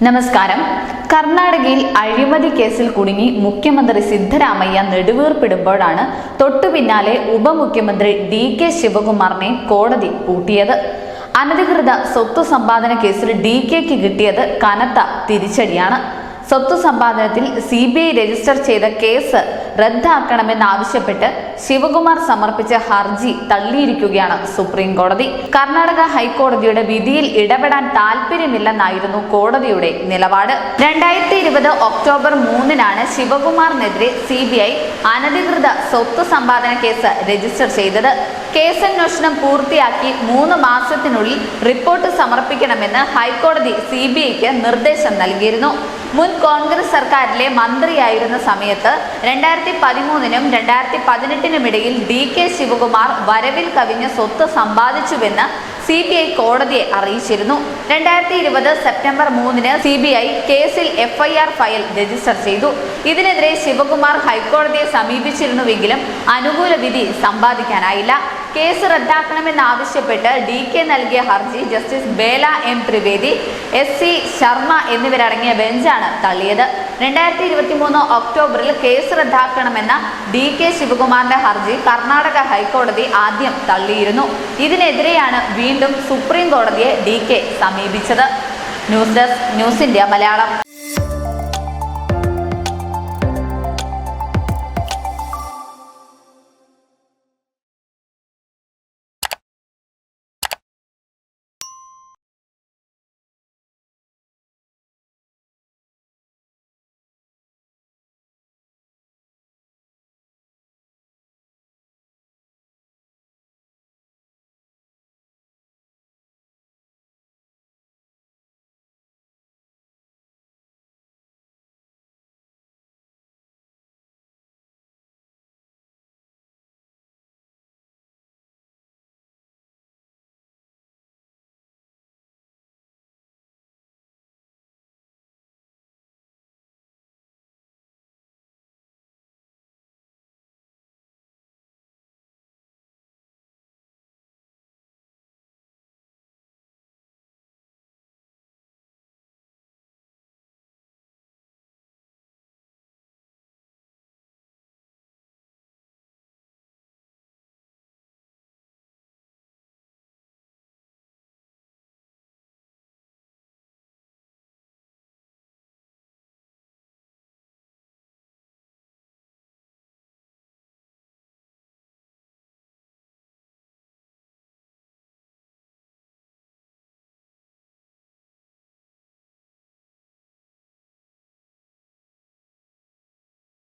നമസ്കാരം. കർണാടകയിൽ അഴിമതി കേസിൽ കുടുങ്ങി മുഖ്യമന്ത്രി സിദ്ധരാമയ്യ നെടുവീർപ്പിടുമ്പോഴാണ് തൊട്ടുപിന്നാലെ ഉപമുഖ്യമന്ത്രി DK ശിവകുമാറിനെ കോടതി പൂട്ടിയത്. അനധികൃത സ്വത്ത് സമ്പാദന കേസിൽ DKക്ക് കിട്ടിയത് കനത്ത തിരിച്ചടിയാണ്. സ്വത്ത് സമ്പാദനത്തിൽ CBI രജിസ്റ്റർ ചെയ്ത കേസ് റദ്ദാക്കണമെന്നാവശ്യപ്പെട്ട് ശിവകുമാർ സമർപ്പിച്ച ഹർജി തള്ളിയിരിക്കുകയാണ് സുപ്രീം കോടതി. കർണാടക ഹൈക്കോടതിയുടെ വിധിയിൽ ഇടപെടാൻ താൽപര്യമില്ലെന്നായിരുന്നു കോടതിയുടെ നിലപാട്. 2020 ഒക്ടോബർ 3-നാണ് ശിവകുമാറിനെതിരെ CBI അനധികൃത സ്വത്ത് സമ്പാദന കേസ് രജിസ്റ്റർ ചെയ്തത്. കേസന്വേഷണം പൂർത്തിയാക്കി 3 മാസത്തിനുള്ളിൽ റിപ്പോർട്ട് സമർപ്പിക്കണമെന്ന് ഹൈക്കോടതി CBIക്ക് നിർദ്ദേശം നൽകിയിരുന്നു. മുൻ കോൺഗ്രസ് സർക്കാരിലെ മന്ത്രിയായിരുന്ന സമയത്ത് 2013-നും 2018-നും ഇടയിൽ DK ശിവകുമാർ വരവിൽ കവിഞ്ഞ സ്വത്ത് സമ്പാദിച്ചുവെന്ന് CBI കോടതിയെ അറിയിച്ചിരുന്നു. 2020 സെപ്റ്റംബർ 3-ന് CBI കേസിൽ FIR ഫയൽ രജിസ്റ്റർ ചെയ്തു. ഇതിനെതിരെ ശിവകുമാർ ഹൈക്കോടതിയെ സമീപിച്ചിരുന്നുവെങ്കിലും അനുകൂല വിധി സമ്പാദിക്കാനായില്ല. കേസ് റദ്ദാക്കണമെന്നാവശ്യപ്പെട്ട് DK നൽകിയ ഹർജി justice Bela M Trivedi, SC Sharma എന്നിവരടങ്ങിയ ബെഞ്ചാണ് തള്ളിയത്. 2023 ഒക്ടോബറിൽ കേസ് റദ്ദാക്കണമെന്ന DK ശിവകുമാറിന്റെ ഹർജി കർണാടക ഹൈക്കോടതി ആദ്യം തള്ളിയിരുന്നു. ഇതിനെതിരെയാണ് വീണ്ടും സുപ്രീം കോടതിയെ DK സമീപിച്ചത്. News desk, news India Malayalam.